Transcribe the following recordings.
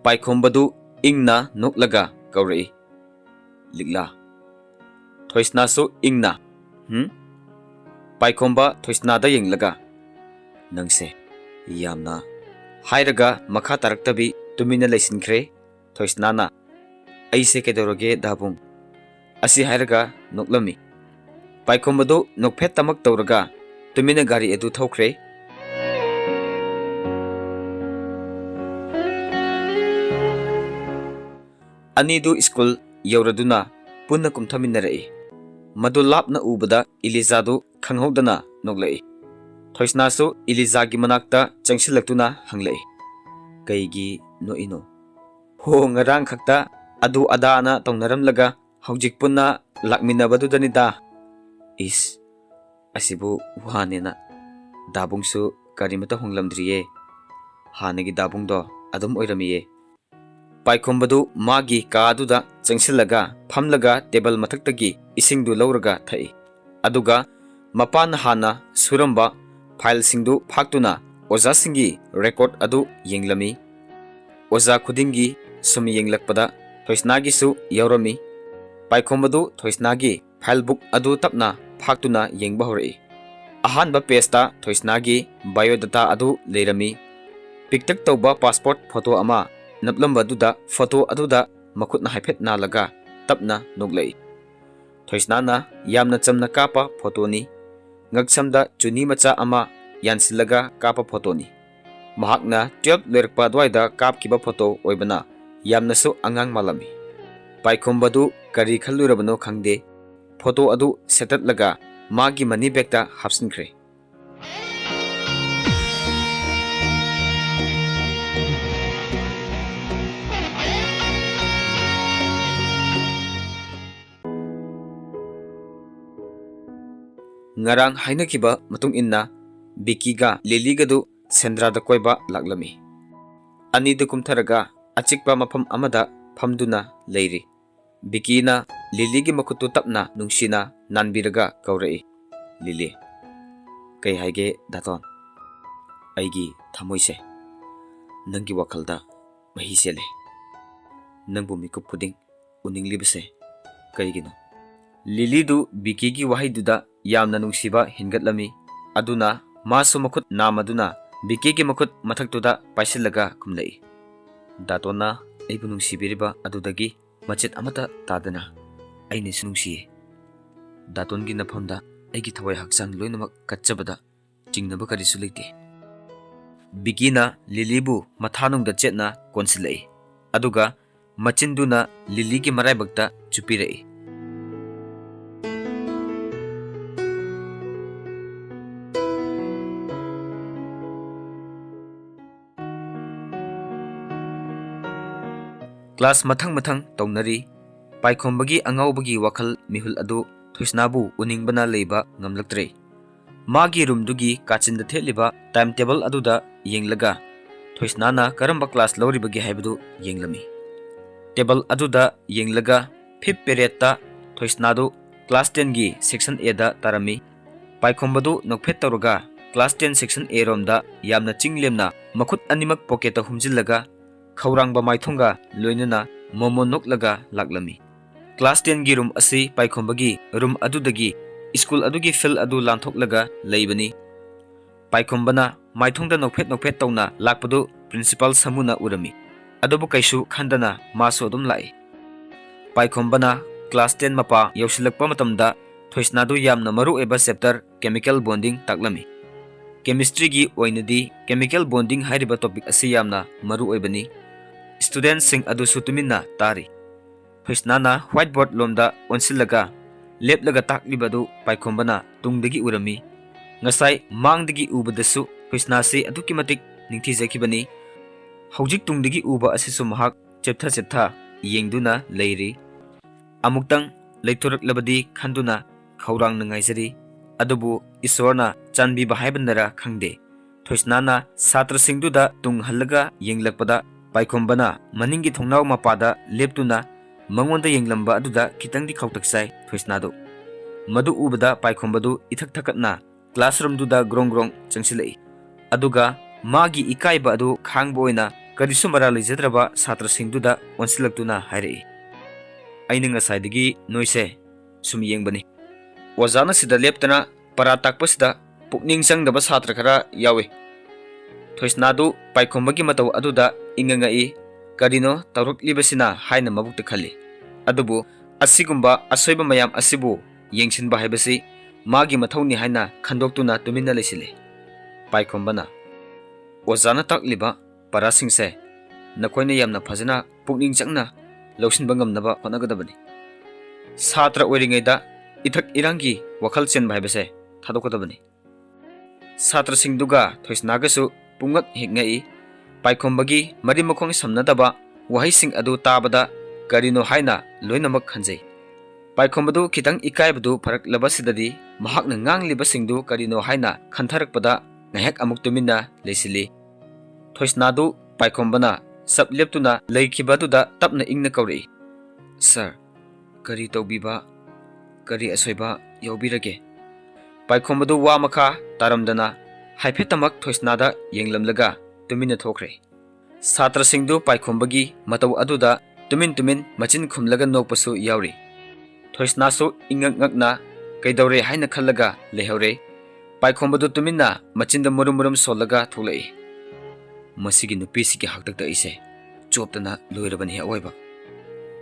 पाइखोंबदु इंगना नोकलगा कौरई लिगला थोइसनासु इंगना पाइखोंबा थोइसनादा यंगलगा नंगसे यामना हायरगा मखा तारक्तबी तुमिना लेसिनख्रे थोइसनाना ऐसे केदोरगे दाबुंग असी हायरगा नोकलमी पाइखोंबदु नोकफेत तमक तौरगा तुमिना गाड़ी एदु थौख्रे अनीदु स्कूल यौरदुना पुन्ना कुमथमिनरई मदु लापना उबदा इलिजादु खंगहौदना नोकलई थोइसनासु इलिजागी मनाक्ता चंगसिलक्तुना हंगलई कईगी नोइनो हो ngarang खक्ता अदु अदाना तौनरमलगा हौजिक पुन्ना लाकमिनबदुदनिदा इस असिबु वानेना दाबुंगसु करिमता होंगलमद्रिये हानगी दाबुंगदो अदुम ओइरमिये पाइखोंबदु मागी कादुदा चंगसिलगा फमलगा टेबल मथक्तगी इसिंगदु लौरगा थई अदुगा मपान हाना सुरंबा फाइल सिंगदु फाक्तुना ओजा सिंगी रेकॉर्ड अदु येंगलमी ओजा खुदिंगी सुमी येंगलकपदा थोइसनागीसु यौरमी पाइखोंबदु थोइसनागी फाइल बुक अदु तपना फाक्तुना येंगबा होरई अहानबा पेस्टा थोइसनागी बायोडाटा अदु लेरमी पिक्तक तौबा पासपोर्ट फोटो अमा नपलंबदुदा फोटो अदुदा मखुतना हाइफेट नालगा तपना नोगलई थोइसनाना यामना चमना कापा फोटोनी ngaksamda chuni macha ama yansilaga kapa photoni mahakna 12 lerkpa dwaida kapkiba photo oibana yamnasu angang malami paikombadu kari khallurabano khangde photo adu setat laga magi mani bekta hapsinkhre ngarang hainakiba matung inna bikiga liligadu sendrada koiba laklami anidu kumtharaga achikpa mafam amada famduna leiri bikina liligi makutu tapna nungsina nanbiraga kaurei lili kai haige daton aigi thamoise nangi wakhalda mahi sele nangbu mikup puding uninglibase kaigino lilidu bikigi wahaiduda यामना नुंगसिबा हिनगतलमी अदुना मासु मखुत नामदुना बिकेगी मखुत मथक्तुदा पाइसिलगा कुमलई दातोना एबु नुंगसिबिरिबा अदुदगी मचेत अमता तादना आइने सुनुंगसिये दातोनगी नफमदा एगी थवय हक्सांग लोइनमक कच्चबदा चिंगनबा करिसु लेते बिकीना लिलीबु मथानुंगदा चेतना कोनसिलई अदुगा मचिंदुना लिलीगी मराइबक्ता चुपिरई class मथंग मथंग तौनरी पाइखोंबगी अंगाउबगी वखल मिहुल अदु थुइसनाबु उनिंगबना लेबा ngamlaktre मागी रूमदुगी काचिंद थेलिबा टाइम टेबल अदुदा येंगलगा थुइसनाना करंबा क्लास लौरिबगी हाइबदु येंगलमी टेबल अदुदा येंगलगा 5th पीरियड ता थुइसनादु क्लास 10 गी सेक्शन ए दा तारमी पाइखोंबदु नोकफेट तौरगा क्लास 10 सेक्शन ए रोमदा यामना चिंगलेमना मखुत अनिमक पॉकेट हुमजिलगा खौरांगबा माइथोंगा लोइनना मोमो नोकलगा लाकलमी क्लास 10 गी रूम असि पाइखोंबगी रूम अदुदगी स्कूल अदुगी फिल अदु लांथोकलगा लेबनी पाइखोंबना माइथोंदा नोकफेट तौना लाकपदु प्रिंसिपल समुना उरमी अदुबु कैसु खंदना मासो अदुम लाई पाइखोंबना क्लास 10 मपा यौसिलकपा मतमदा थोइसनादु यामना मरु एबा चैप्टर केमिकल बॉन्डिंग ताकलमी केमिस्ट्री गी ओइनदी केमिकल बॉन्डिंग हाइरिबा टॉपिक असि यामना मरु ओइबनी स्टूडेंट सिंह अदुसु तुमिन्ना तारी थोइसनाना व्हाइट बोर्ड लोमदा ओनसिलगा लेपलगा ताकलिबदु पाइखोंबना तुंगदगी उरमी ngasai mangdagi ubadasu थोइसनासी अदुकी मतिक निंगथीजखिबनी हौजिक तुंगदगी उबा असिसु महक चेप्था येंगदुना लेरी अमुक्तंग लेथुरकलबदी खंदुना खौरांग नंगाइजरी अदुबु ईश्वरना चानबीबा हाइबनरा खंगदे थोइसनाना छात्र सिंगदुदा तुंग हल्लगा येंगलकपदा पाइखोंबना मनिंगी थोंनाव मपादा लेपतुना मंगोंदा येंगलंबा अदुदा खितंगदी खौतकसाय थोइसनादो मदु उबदा पाइखोंबदु इथक थकतना क्लासरूम दुदा ग्रोंग चंगसिलई अदुगा मागी इकाइबा अदु खांगबोइना ꯀꯔꯤꯁꯨ ꯃꯔꯥ ꯂꯩꯖꯗ꯭ꯔꯕ ꯁꯥꯇ꯭ꯔꯁꯤꯡꯗꯨꯗ ꯑꯣꯟꯁꯤꯜꯂꯛꯇꯨꯅ ꯍꯥꯏꯔꯛꯏ, ꯑꯩꯅ ꯉꯁꯥꯏꯗꯒꯤ ꯅꯣꯏꯁꯦ ꯁꯨꯝ ꯌꯦꯡꯕꯅꯤ. ꯑꯣꯖꯥꯅ ꯁꯤꯗ ꯂꯦꯞꯇꯅ ꯄꯔꯥ ꯇꯥꯛꯄꯁꯤꯗ ꯄꯨꯛꯅꯤꯡ ꯆꯪꯗꯕ ꯁꯥꯇ꯭ꯔ ꯈꯔ ꯌꯥꯎꯏ. ꯊꯣꯏꯁꯅꯥꯗꯨ ꯄꯥꯏꯈꯣꯝꯕꯒꯤ ꯃꯇꯧ ꯑꯗꯨꯗ ꯏꯪꯉꯛꯏ. ꯀꯔꯤꯅꯣ ꯇꯧꯔꯛꯂꯤꯕꯁꯤꯅ ꯍꯥꯏꯅ ꯃꯕꯨꯛꯇ ꯈꯜꯂꯤ. ꯑꯗꯨꯕꯨ ꯑꯁꯤꯒꯨꯝꯕ ꯑꯁꯣꯏꯕ ꯃꯌꯥꯝ ꯑꯁꯤꯕꯨ ꯌꯦꯡꯁꯤꯟꯕ ꯍꯥꯏꯕꯁꯤ ꯃꯥꯒꯤ ꯃꯊꯧꯅꯤ ꯍꯥꯏꯅ ꯈꯟꯗꯣꯛꯇꯨꯅ ꯇꯨꯃꯤꯟꯅ ꯂꯩꯁꯤꯜꯂꯤ. ꯄꯥꯏꯈꯣꯝꯕꯅ, ꯑꯣꯖꯥꯅ ꯇꯥꯛꯂꯤꯕ ꯄꯔꯥꯁꯤꯡꯁꯦ ꯅꯈꯣꯏꯅ ꯌꯥꯝꯅ ꯐꯖꯅ ꯄꯨꯛꯅꯤꯡ ꯆꯪꯅ ꯂꯧꯁꯤꯟꯕ ꯉꯝꯅꯕ ꯍꯣꯠꯅꯒꯗꯕꯅꯤ. ꯁꯥꯇ꯭ꯔ ꯑꯣꯏꯔꯤꯉꯩꯗ ꯏꯊꯛ ꯏꯔꯥꯡꯒꯤ ꯋꯥꯈꯜ ꯆꯦꯟꯕ ꯍꯥꯏꯕꯁꯦ ꯊꯥꯗꯣꯛꯀꯗꯕꯅꯤ. ꯁꯥꯇ꯭ꯔꯁꯤꯡꯗꯨꯒ ꯊꯣꯏꯁꯅꯥꯒꯁꯨ ꯄꯨꯡꯉꯛ ꯍꯦꯛ ꯉꯛꯏ. ꯄꯥꯏꯈꯣꯝꯕꯒꯤ ꯃꯔꯤ ꯃꯈꯣꯡ ꯁꯝꯅꯗꯕ ꯋꯥꯍꯩꯁꯤꯡ ꯑꯗꯨ ꯇꯥꯕꯗ ꯀꯔꯤꯅꯣ ꯍꯥꯏꯅ ꯂꯣꯏꯅꯃꯛ ꯈꯟꯖꯩ. ꯄꯥꯏꯈꯣꯝꯕꯗꯨ ꯈꯤꯇꯪ ꯏꯀꯥꯏꯕꯗꯨ ꯐꯔꯛꯂꯕꯁꯤꯗꯗꯤ ꯃꯍꯥꯛꯅ ꯉꯥꯡꯂꯤꯕꯁꯤꯡꯗꯨ ꯀꯔꯤꯅꯣ ꯍꯥꯏꯅ ꯈꯟꯊꯔꯛꯄꯗ ꯉꯥꯏꯍꯥꯛ ꯑꯃꯨꯛ ꯇꯨꯃꯤꯟꯅ ꯂꯩꯁꯤꯜꯂꯤ. ꯊꯣꯏꯁꯅꯥꯗꯨ ꯄꯥꯏꯈꯣꯝꯕꯅ ꯆꯞ ꯂꯦꯞꯇꯨꯅ ꯂꯩꯈꯤꯕꯗꯨꯗ ꯇꯞꯅ ꯏꯪꯅ ꯀꯧꯔꯛꯏ. ꯁꯥꯔ, ꯀꯔꯤ ꯇꯧꯕꯤꯕ, ꯀꯔꯤ ꯑꯁꯣꯏꯕ ꯌꯥꯎꯕꯤꯔꯒꯦ? ꯄꯥꯏꯈꯣꯝꯕꯗꯨ ꯋꯥ ꯃꯈꯥ ꯇꯥꯔꯝꯗꯅ ꯍꯥꯏꯐꯦꯠꯇꯃꯛ ꯊꯣꯏꯁꯅꯥꯗ ꯌꯦꯡꯂꯝꯂꯒ ꯇꯨꯃꯤꯟꯅ ꯊꯣꯛꯈ꯭ꯔꯦ. ꯁꯥꯇ꯭ꯔꯁꯤꯡꯗꯨ ꯄꯥꯏꯈꯣꯝꯕꯒꯤ ꯃꯇꯧ ꯑꯗꯨꯗ ꯇꯨꯃꯤꯟ ꯃꯆꯤꯟ ꯈꯨꯝꯂꯒ ꯅꯣꯛꯄꯁꯨ ꯌꯥꯎꯔꯤ. ꯊꯣꯏꯁꯅꯥꯁꯨ ꯏꯉꯛ ꯉꯛꯅ ꯀꯩꯗꯧꯔꯦ ꯍꯥꯏꯅ ꯈꯜꯂꯒ ꯂꯩꯍꯧꯔꯦ. ꯄꯥꯏꯈꯣꯝꯕꯗꯨ ꯇꯨꯃꯤꯟꯅ ꯃꯆꯤꯟꯗ ꯃꯨꯔꯨꯝ ꯃꯨꯔꯨꯝ ꯁꯣꯜꯂꯒ ꯊꯣꯛꯂꯛꯏ. ꯃꯁꯤꯒꯤ ꯅꯨꯄꯤꯁꯤꯒꯤ ꯍꯥꯛꯇꯛꯇ ꯑꯩꯁꯦ ꯆꯣꯞꯇꯅ ꯂꯣꯏꯔꯕꯅꯤ ꯑꯋꯣꯏꯕ.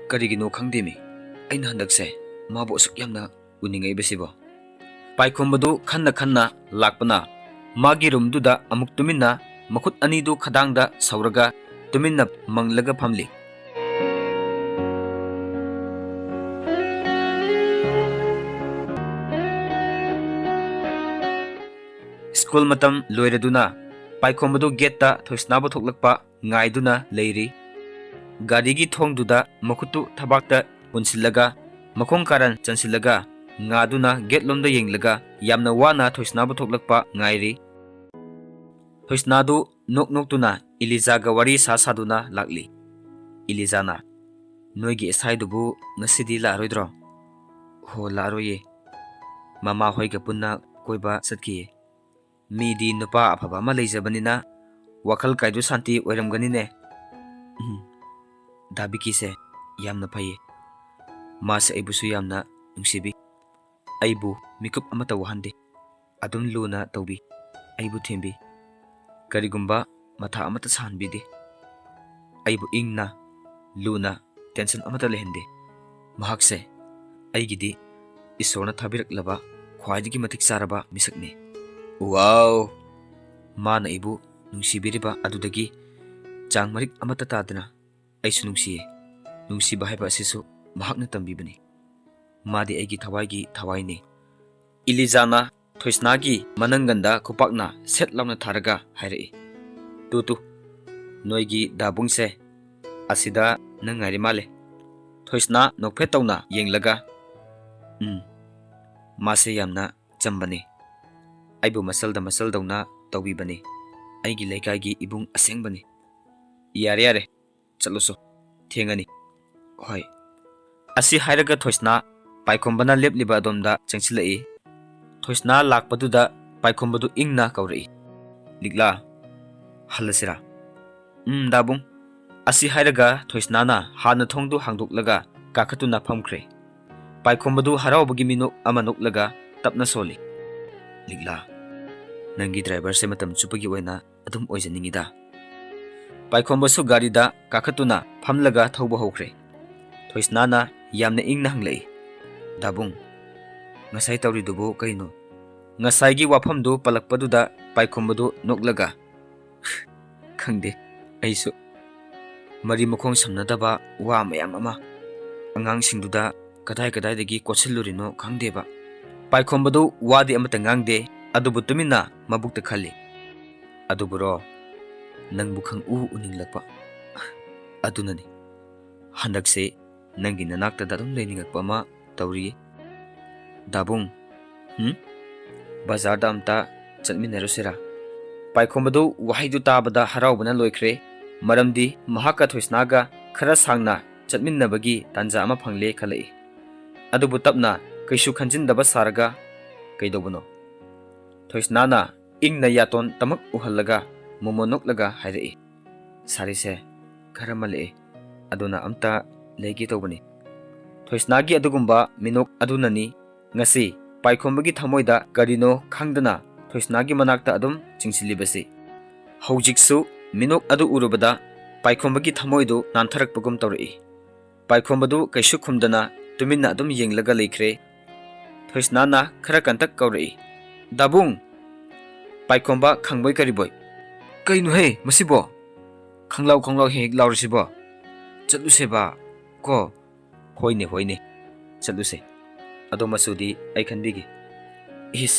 ꯀꯔꯤꯒꯤꯅꯣ ꯈꯪꯗꯦꯃꯤ, ꯑꯩꯅ ꯍꯟꯗꯛꯁꯦ ꯃꯥꯕꯨ ꯑꯁꯨꯛ ꯌꯥꯝꯅ ꯎꯅꯤꯡꯉꯛꯏꯕꯁꯤꯕꯣ. ꯄꯥꯏꯈꯣꯝꯕꯗꯨ ꯈꯟꯅ ꯂꯥꯛꯄꯅ ꯃꯥꯒꯤ ꯔꯨꯝꯗꯨꯗ ꯑꯃꯨꯛ ꯇꯨꯃꯤꯟꯅ ꯃꯈꯨꯠ ꯑꯅꯤꯗꯨ ꯈꯗꯥꯡꯗ ꯁꯧꯔꯒ ꯇꯨꯃꯤꯟꯅ ꯃꯪꯂꯒ ꯐꯝꯂꯤ. ꯁ꯭ꯀꯨꯜ ꯃꯇꯝ ꯂꯣꯏꯔꯗꯨꯅ ꯄꯥꯏꯈꯣꯝꯕꯗꯨ ꯒꯦꯠꯇ ꯊꯣꯏꯁꯅꯥꯕꯨ ꯊꯣꯛꯂꯛꯄ ꯉꯥꯏꯗꯨꯅ ꯂꯩꯔꯤ. ꯒꯥꯔꯤꯒꯤ ꯊꯣꯡꯗꯨꯗ ꯃꯈꯨꯠꯇꯨ ꯊꯕꯥꯛꯇ ꯄꯨꯟꯁꯤꯜꯂꯒ ꯃꯈꯣꯡ ꯀꯥꯔꯟ ꯆꯟꯁꯤꯜꯂꯒ ꯉꯥꯗꯨꯅ ꯒꯦꯠꯂꯣꯝꯗ ꯌꯦꯡꯂꯒ ꯌꯥꯝꯅ ꯋꯥꯅ ꯊꯣꯏꯁꯅꯥꯕꯨ ꯊꯣꯛꯂꯛꯄ ꯉꯥꯏꯔꯤ. ꯊꯣꯏꯁꯅꯥꯗꯨ ꯅꯣꯛꯇꯨꯅ ꯏꯂꯤꯖꯥꯒ ꯋꯥꯔꯤ ꯁꯥꯗꯨꯅ ꯂꯥꯛꯂꯤ. ꯏꯂꯤꯖꯥꯅ, ꯅꯣꯏꯒꯤ ꯏꯁꯥꯏꯗꯨꯕꯨ ꯉꯁꯤꯗꯤ ꯂꯥꯛꯑꯔꯣꯏꯗ꯭ꯔꯣ? ꯍꯣ, ꯂꯥꯛꯑꯔꯣꯏꯌꯦ. ꯃꯃꯥ ꯍꯣꯏꯒ ꯄꯨꯟꯅ ꯀꯣꯏꯕ ꯆꯠꯈꯤꯌꯦ. ꯃꯤꯗꯤ ꯅꯨꯄꯥ ꯑꯐꯕ ꯑꯃ ꯂꯩꯖꯕꯅꯤꯅ ꯋꯥꯈꯜ ꯀꯥꯏꯗꯨ ꯁꯥꯟꯇꯤ ꯑꯣꯏꯔꯝꯒꯅꯤꯅꯦ. ꯗꯥ ꯕꯤꯀꯤꯁꯦ ꯌꯥꯝꯅ ꯐꯩꯌꯦ. ꯃꯥꯁꯦ ꯑꯩꯕꯨꯁꯨ ꯌꯥꯝꯅ ꯅꯨꯡꯁꯤꯕꯤ. ꯑꯩꯕꯨ ꯃꯤꯀꯨꯞ ꯑꯃꯠꯇ ꯋꯥꯍꯟꯗꯦ. ꯑꯗꯨꯝ ꯂꯨꯅ ꯇꯧꯕꯤ, ꯑꯩꯕꯨ ꯊꯦꯝꯕꯤ. ꯀꯔꯤꯒꯨꯝꯕ ꯃꯊꯥ ꯑꯃꯠꯇ ꯁꯥꯍꯟꯕꯤꯗꯦ. ꯑꯩꯕꯨ ꯏꯪꯅ ꯂꯨꯅ ꯇꯦꯟꯁꯟ ꯑꯃꯠꯇ ꯂꯩꯍꯟꯗꯦ. ꯃꯍꯥꯛꯁꯦ ꯑꯩꯒꯤꯗꯤ ꯏꯁꯣꯔꯅ ꯊꯥꯕꯤꯔꯛꯂꯕ ꯈ꯭ꯋꯥꯏꯗꯒꯤ ꯃꯇꯤꯛ ꯆꯥꯔꯕ ꯃꯤꯁꯛꯅꯤ. ꯋꯥꯎ! ꯃꯥꯅ ꯑꯩꯕꯨ ꯅꯨꯡꯁꯤꯕꯤꯔꯤꯕ ꯑꯗꯨꯗꯒꯤ ꯆꯥꯡ ꯃꯔꯤꯛ ꯑꯃꯠꯇ ꯇꯥꯗꯅ ꯑꯩꯁꯨ ꯅꯨꯡꯁꯤꯌꯦ. ꯅꯨꯡꯁꯤꯕ ꯍꯥꯏꯕ ꯑꯁꯤꯁꯨ ꯃꯍꯥꯛꯅ ꯇꯝꯕꯤꯕꯅꯤ. ꯃꯥꯗꯤ ꯑꯩꯒꯤ ꯊꯋꯥꯏꯒꯤ ꯊꯋꯥꯏꯅꯤ. ꯏꯂꯤꯖꯥꯅ ꯊꯣꯏꯁꯅꯥꯒꯤ ꯃꯅꯪꯒꯟꯗ ꯈꯨꯄꯥꯛꯅ ꯁꯦꯠ ꯂꯥꯎꯅ ꯊꯥꯔꯒ ꯍꯥꯏꯔꯛꯏ. ꯇꯨ, ꯅꯣꯏꯒꯤ ꯗꯥꯕꯨꯡꯁꯦ ꯑꯁꯤꯗ ꯅꯪ ꯉꯥꯏꯔꯤ ꯃꯥꯜꯂꯦ. ꯊꯣꯏꯁꯅꯥ ꯅꯣꯛꯐꯦꯠ ꯇꯧꯅ ꯌꯦꯡꯂꯒ, ꯃꯥꯁꯦ ꯌꯥꯝꯅ ꯆꯝꯕꯅꯤ. ꯑꯩꯕꯨ ꯃꯆꯜꯗꯧꯅ ꯇꯧꯕꯤꯕꯅꯤ. ꯑꯩꯒꯤ ꯂꯩꯀꯥꯏꯒꯤ ꯏꯕꯨꯡ ꯑꯁꯦꯡꯕꯅꯤ. ꯌꯥꯔꯦ, ꯆꯠꯂꯨꯁꯣ, ꯊꯦꯡꯉꯅꯤ. ꯍꯣꯏ. ꯑꯁꯤ ꯍꯥꯏꯔꯒ ꯊꯣꯏꯁꯅꯥ ꯄꯥꯏꯈꯣꯝꯕꯅ ꯂꯦꯞꯂꯤꯕ ꯑꯗꯣꯝꯗ ꯆꯪꯁꯤꯜꯂꯛꯏ. ꯊꯣꯏꯁꯅꯥ ꯂꯥꯛꯄꯗꯨꯗ ꯄꯥꯏꯈꯣꯝꯕꯗꯨ ꯏꯪꯅ ꯀꯧꯔꯛꯏ. ꯂꯤꯛꯂꯥ, ꯍꯜꯂꯁꯤꯔꯥ? ꯗꯥꯕꯨꯡ. ꯑꯁꯤ ꯍꯥꯏꯔꯒ ꯊꯣꯏꯁꯅꯥꯅ ꯍꯥꯟꯅ ꯊꯣꯡꯗꯨ ꯍꯥꯡꯗꯣꯛꯂꯒ ꯀꯥꯈꯠꯇꯨꯅ ꯐꯝꯈ꯭ꯔꯦ. ꯄꯥꯏꯈꯣꯝꯕꯗꯨ ꯍꯔꯥꯎꯕꯒꯤ ꯃꯤꯅꯣꯛ ꯑꯃ ꯅꯣꯛꯂꯒ ꯇꯞꯅ ꯁꯣꯜꯂꯤ. ꯂꯤꯛꯂꯥ, ꯅꯪꯒꯤ ꯗ꯭ꯔꯥꯏꯚꯔꯁꯦ ꯃꯇꯝ ꯆꯨꯞꯄꯒꯤ ꯑꯣꯏꯅ ꯑꯗꯨꯝ ꯑꯣꯏꯖꯅꯤꯡꯉꯤꯗ. ꯄꯥꯏꯈꯣꯝꯕꯁꯨ ꯒꯥꯔꯤꯗ ꯀꯥꯈꯠꯇꯨꯅ ꯐꯝꯂꯒ ꯊꯧꯕ ꯍꯧꯈ꯭ꯔꯦ. ꯊꯣꯏꯁꯅꯥꯅ ꯌꯥꯝꯅ ꯏꯪꯅ ꯍꯪꯂꯛꯏ. ꯗꯥꯕꯨꯡ, ꯉꯁꯥꯏ ꯇꯧꯔꯤꯗꯨꯕꯨ ꯀꯩꯅꯣ? ꯉꯁꯥꯏꯒꯤ ꯋꯥꯐꯝꯗꯨ ꯄꯜꯂꯛꯄꯗꯨꯗ ꯄꯥꯏꯈꯣꯝꯕꯗꯨ ꯅꯣꯛꯂꯒ, ꯈꯪꯗꯦ, ꯑꯩꯁꯨ. ꯃꯔꯤ ꯃꯈꯣꯡ ꯁꯝꯅꯗꯕ ꯋꯥ ꯃꯌꯥꯝ ꯑꯃ ꯑꯉꯥꯡꯁꯤꯡꯗꯨꯗ ꯀꯗꯥꯏꯗꯒꯤ ꯀꯣꯠꯁꯤꯜꯂꯨꯔꯤꯅꯣ ꯈꯪꯗꯦꯕ. ꯄꯥꯏꯈꯣꯝꯕꯗꯨ ꯋꯥꯗꯤ ꯑꯃꯠꯇ ꯉꯥꯡꯗꯦ, ꯑꯗꯨꯕꯨ ꯇꯨꯃꯤꯟꯅ ꯃꯕꯨꯛꯇ ꯈꯜꯂꯤ. ꯑꯗꯨꯕꯨꯔꯣ, ꯅꯪꯕꯨ ꯈꯪꯎ ꯎꯅꯤꯡꯂꯛꯄ. ꯑꯗꯨꯅꯅꯤ. ꯍꯟꯗꯛꯁꯦ ꯅꯪꯒꯤ ꯅꯅꯥꯛꯇꯗ ꯑꯗꯨꯝ ꯂꯩꯅꯤꯡꯉꯛꯄ ꯑꯃ ꯇꯧꯔꯤꯌꯦ. ꯗꯥꯕꯨꯡ, ꯕꯖꯥꯔꯗ ꯑꯝꯇ ꯆꯠꯃꯤꯟꯅꯔꯨꯁꯤꯔꯥ? ꯄꯥꯏꯈꯣꯝꯕꯗꯨ ꯋꯥꯍꯩꯗꯨ ꯇꯥꯕꯗ ꯍꯔꯥꯎꯕꯅ ꯂꯣꯏꯈ꯭ꯔꯦ. ꯃꯔꯝꯗꯤ ꯃꯍꯥꯛꯀ ꯊꯣꯏꯁꯅꯥꯒ ꯈꯔ ꯁꯥꯡꯅ ꯆꯠꯃꯤꯟꯅꯕꯒꯤ ꯇꯥꯟꯖꯥ ꯑꯃ ꯐꯪꯂꯦ ꯈꯜꯂꯛꯏ. ꯑꯗꯨꯕꯨ ꯇꯞꯅ ꯀꯩꯁꯨ ꯈꯟꯖꯤꯟꯗꯕ ꯁꯥꯔꯒ, ꯀꯩꯗꯧꯕꯅꯣ? ꯊꯣꯏꯁꯅꯥꯅ ꯏꯪꯅ ꯌꯥꯇꯣꯟ ꯇꯃꯛ ꯎꯍꯜꯂꯒ ꯃꯣꯃꯣꯟ ꯅꯣꯛꯂꯒ ꯍꯥꯏꯔꯛꯏ. सारीसे खरा मले अदुना अमता लेगी तौबनी थोइसनागी अदुगुम्बा मिनोक अदुननी ngasi पाइखोंबगी थमोइदा करिनो खंगदना थोइसनागी मनाक्ता अदुम चिंसिलिबसी हौजिकसु मिनोक अदु उरुबदा पाइखोंबगी थमोइदु नानथरकपगुम तौरई पाइखोंबदु कैसु खुमदना तुमिन्ना अदुम येंगलगा लेख्रे थोइसनाना खरा कंतक कौरई दाबुंग पाइखोंबा खंगबोय करिबोय कइनु हे मसिबो खंगलाव हेक लाउरसिबो चलुसेबा को होइने चलुसे अदो मसुदी आई खनबीगी इस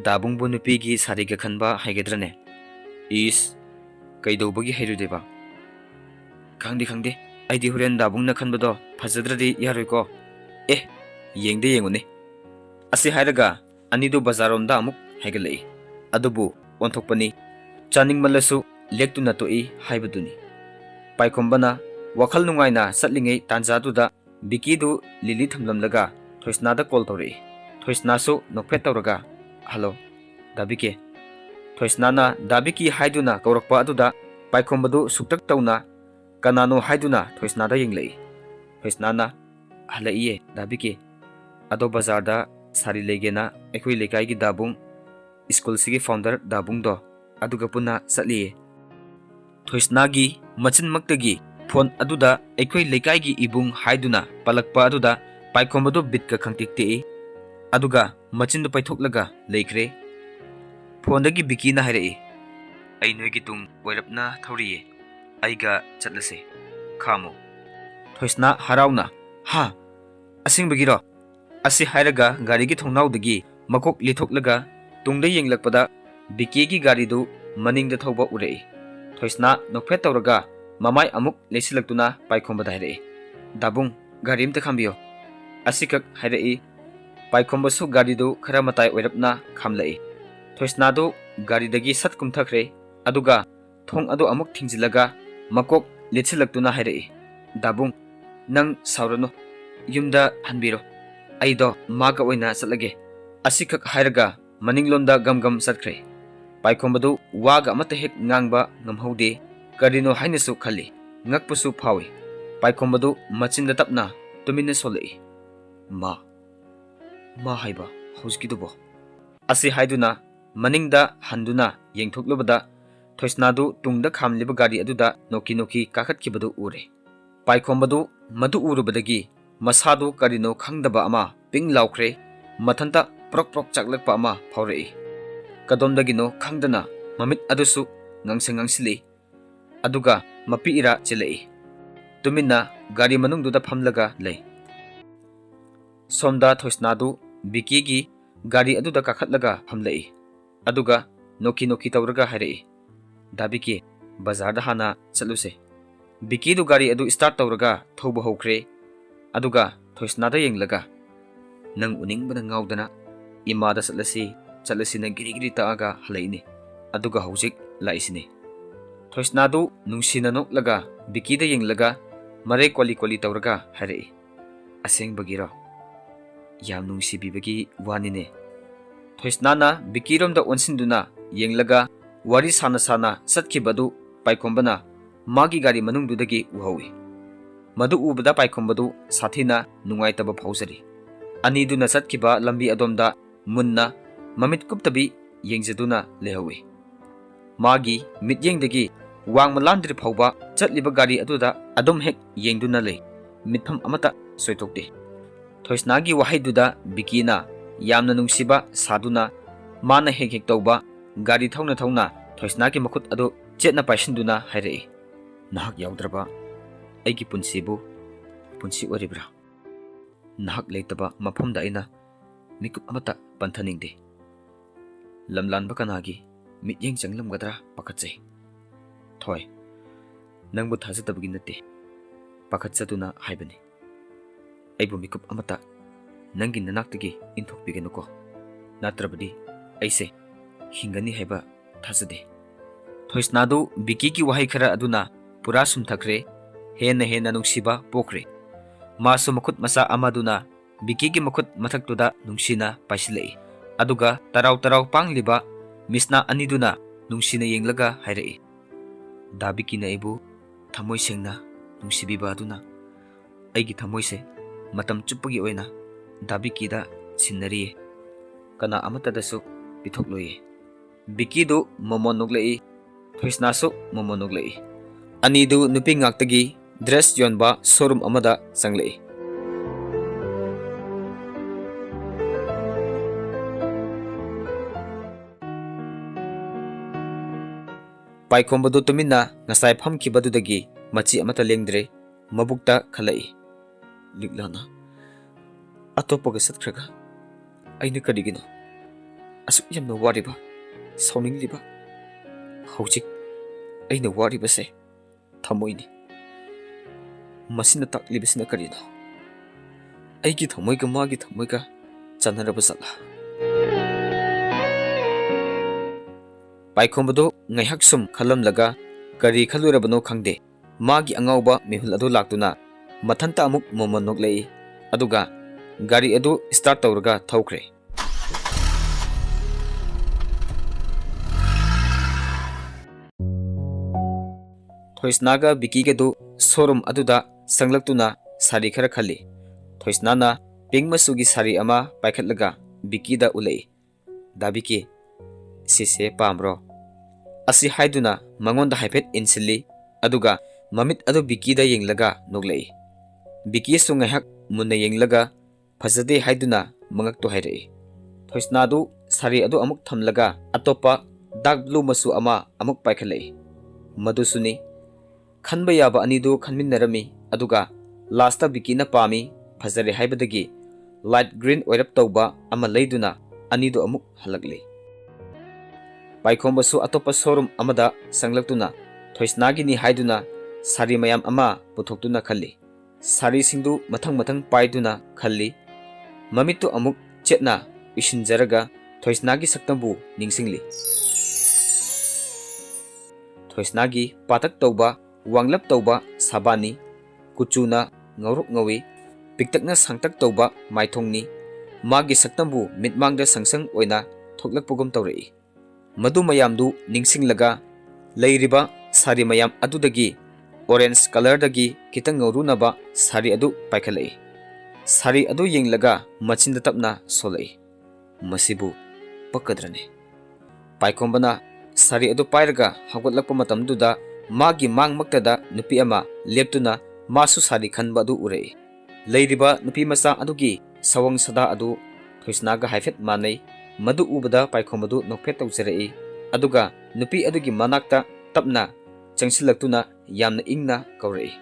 दाबुंगबु नुपीगी सारीगा खनबा हाइगेद्रने इस कईदौबगी हैरुदेबा खंगदे आइदी हुरेन दाबुंगना खनबदो फजद्रदि यारोइको ए येंगदे येंगुने असि हाइरगा अनिदु बाजारोमदा अमुक हाइगलई अदुबु ओंथोकपनी चानिंगमल्लसु लेक्तुना तोई हाइबदुनी पाइखोंबना वखल नुंगाइना सटलिंगै तांजादुदा बिकीदु लिली थमलमलगा थोइसनादा कॉल तौरई थोइसनासु नोकफेट तौरगा हेलो दाबिके थोइसनाना दाबिकी हाइदुना कौरकपा अदुदा पाइखोंबदु सुक्तक तौना कनानो हाइदुना थोइसनादा येंगलई थोइसनाना हलइये दाबिके अदो बाजारदा सारी लेगेना एखुई लेकाइगी दाबुंग स्कूल सिगी फाउंडर दाबुंगदो अदुगा पुना सटलिये थोइसनागी मचिनमक्तगी फोन अदुदा एखुई लेकाइगी इबुंग हाइदुना पलकपा अदुदा पाइखोंबदु बिटका खंगतिकते अदुगा मचिन पाइथोकलगा लेख्रे फोनदगी बिकीना हाइरई आई नोइगी तुंग वैरपना थौरिये आइगा चटलसे खामो थोइसना हराउना हा असिंबगिरो असि हाइरगा गाड़ीगी थोंनाउदगी मकोक लिथोकलगा तुंगदा येंगलकपदा बिकीगी गाड़ीदु मनिंगदा थौबा उरई थोइसना नोकफेट तौरगा ममाय अमुक लेसिलक्तुना पाइखोंबदा हाइरई दाबुंग गाड़ी अमता खामबियो असिकक हाइरई पाइखोंबसु गाड़ीदु खरा मताय ओइरपना खामलई थोइसनादु गाड़ीदगी सत कुमथखरे अदुगा थोंग अदु अमुक थिंजिलगा मकोक लेसिलक्तुना हाइरई दाबुंग नंग सावरनो युमदा हनबिरो आइदो मागा ओइना चलगे असिकक हाइरगा मनिंगलोंदा गमगम सटख्रे पाइखोंबदु वागा अमता हेक ngang ngamhaude करिनो हाइनसु खली ngakpusu phawi पाइखोंबदु मचिंदा तपना तुमिने सोलई मा हाइबा हौजकिदुबो असि हाइदुना मनिंगदा हंदुना येंथोकलबदा थोइसनादु तुंगदा खामलिबा गाड़ी अदुदा नोकी काखतकिबदु उरे पाइखोंबदु मदु उरुबदगी मसादु करिनो खंगदबा अमा पिंग लाउख्रे मथंता प्रोक चाकलकपा अमा फावरई कदोमदगिनो खंगदना ममित अदुसु ngangsili aduga mapi ira chilei तुमिन्ना गाड़ी मनुंगदुदा फमलगा ले सोमदा थोइसनादु बिकीगी गाड़ी अदुदा काखतलगा फमलई अदुगा नोकी तौरगा हाइरई दाबिके बाजारदा हाना चलुसे बिकीदु गाड़ी अदु स्टार्ट तौरगा थौबा हौख्रे अदुगा थोइसनादा येंगलगा नंग उनिंगबना ngaudana इमादा चलसिना गिरिगिरि तागा हलैने अदुगा हौजिक लाइसिने थोइसनादु नुंसिना नोकलगा बिकीदा येंगलगा मरे कोली तौरगा हाइरई असेंगबगिरो याम नुंसिबिबगी वानिने थोइसनाना बिकीरोमदा ओनसिंदुना येंगलगा वारी साना सटखिबदु पाइखोंबना मागी गाड़ी मनुंगदुदगी उहौई मदु उबदा पाइखोंबदु साथीना नुंगाइतबा फौजरी अनिदुना सटखिबा लंबी अदोमदा मुन्ना ममित कुप्तबी येंगजदुना लेहौई मागी मित्येंगदगी वांगमलांद्रि फौबा चटलिबा गाड़ी अदुदा अदुम हेक येंगदुना ले मिथम अमता सोइतोकते थोइसनागी वाहैदुदा बिकीना यामना नुंसिबा सादुना माना हेक तौबा गाड़ी थौना थोइसनागी मखुत अदु चेतना पाइसिंदुना हाइरई नाहक याउद्रबा अैगी पुंसिबु पुंसि ओरिब्रा नाहक लेतबा मफमदा अइना मिकुप अमता पंथनिंगदे लमलानबा कनागी मित्येंग चंगलमगदरा पाखतsei थोय नंगबु थाजतबगी नते पाखतसदुना हाइबनी अैबु मिकुप अमता नंगी ननाक्तगी इंथोकपिगेनुको नात्रबदी ऐसे हिंगनी हाइबा थाजदे थोइसनादु बिकीगी वाहै खरा अदुना पुरा सुमथखरे हेन नुंसिबा पोखरे मासु मखुत मसा अमादुना बिकीगी मखुत मथक्तुदा नुंसिना पाइसिलई अदुगा तराव पांगलिबा मिसना अनिदुना नुंसिना येंगलगा हाइरई Dabiki na ibu thamoy sengna nungsibiba aduna aigi thamoy se matam chuppagi oina Dabiki da sinnari kana amata dasu pithokloye Biki du momon nuglei Thoisna su momon nuglei ani du nupi ngaktagi dress yonba showroom amada sanglei Paikhomba du tumina ngasai phamkibadudagi machi amata lengdre mabukta khalai liglana atopaga satkhraga aina kadigino asuk yamna wariba sauningliba hojik aina wariba se thamoini masina taklibasina karino aigi thamoiga magi thamoiga chanaraba sala Paikhomba ngayhak sum khalamlaga kari khalurabano khangde magi angauba mihul adu laktuna mathanta amuk momon noklei aduga gari adu start tawraga thawkre Thoisnaga Biki du showroom aduda sanglaktuna sari khara khali Thoisnana pink masugi sari ama paikhatlaga Biki da ulei Dabiki sise pamro asi haiduna mangonda haipet insilli aduga mamit adu Biki da yenglaga noglei Biki su ngahak munna yenglaga phajade haiduna mangak to hairei Thoisna du sari adu amuk thamlaga atopa dark blue masu ama amuk paikhalei madusuni khanba yaba ani du khanminnarami aduga lasta Biki na pami phajare haibadagi light green oirap tawba ama leiduna ani du amuk halakli Paikhomba su atopa showroom amada sanglaktuna Thoisnagi ni haiduna sari mayam ama puthoktuna khalli sari singdu mathang paiduna khalli mamitu amuk chetna ishinjaraga Thoisnagi saktambu ningsingli Thoisnagi patak tawba wanglap tawba sabani kuchuna ngauruk ngawi piktakna sangtak tawba maithongni magi saktambu mitmangda sangsang oina thoklakpugum tawrei Madu mayamdu ningsinglaga leiriba sari mayam adudagi orange color dagi kitang ngorunaba sari adu paikhalai sari adu yenglaga machinda tapna solai masibu pakadrane Paikhombana sari adu pairaga hagotlakpa matamduda magi mangmaktada nupi ama leptuna masu sari khanba adu urei leiriba nupi masa adugi sawang sada adu Thoisnaga haifet manai Madu ubada Paikhomba nokphet tawjarei aduga nupi adugi manakta tapna changsilaktuna yamna ingna kaurei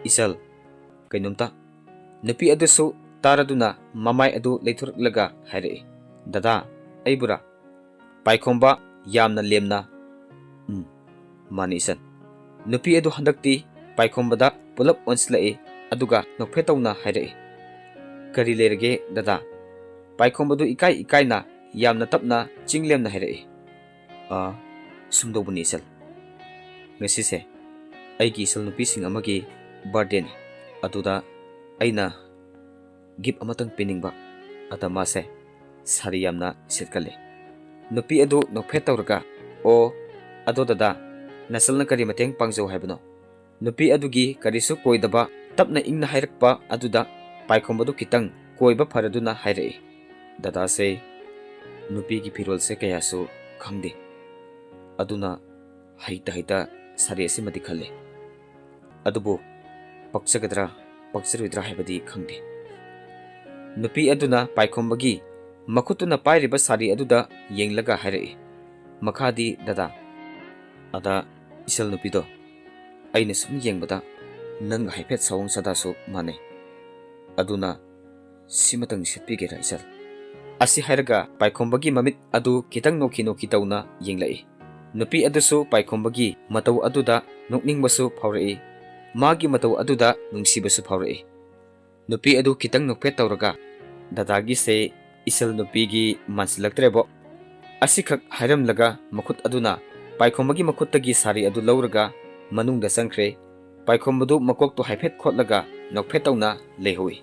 isal kainomta nupi adusu taraduna mamai adu leithuraklaga hairei dada aibura Paikhomba yamna lemna mani isan nupi adu handakti Paikhombada pulap onslai aduga nokphet tawna hairei kari lerege dada Paikhomba ikai na yamna tapna chinglemna hairei sumdobuni isal ngasise aigi isal nupi sing amagi birthday ni aduda aina gift amatang piningba ata mase sari yamna setkale nupi adu nokphet tawraga o ado dada nasalna kari mateng pangjaw haibano nupi adugi karisu koidaba tapna ingna hairakpa aduda Paikhomba kitang koiba faraduna hairei dada se nupi gi firol se kayasu khangde aduna haita sari ase mati khalle adubu pakchagadra pakcharuidra haibadi khangde nupi aduna Paikhomba gi makutuna pairiba sari aduda yenglaga hairei makhadi dada ada isal nupi do aina sum yengbada nang haipet sawang sadasu mane aduna simatang setpigera isal asi hairaga Paikhomba mamit adu kitang noki tawna yenglai nupi adusu Paikhomba matau aduda nokningbasu phaurei magi matau aduda nungsibasu phaurei nupi adu kitang nokphet tawraga dadagi se isal nupi gi mansilaktrebo asi khak hairamlaga makhut aduna Paikhomba makhuttagi sari adu lauraga manungda sangkhre Paikhomba makokto haiphet khotlaga nokphet tawna leihoi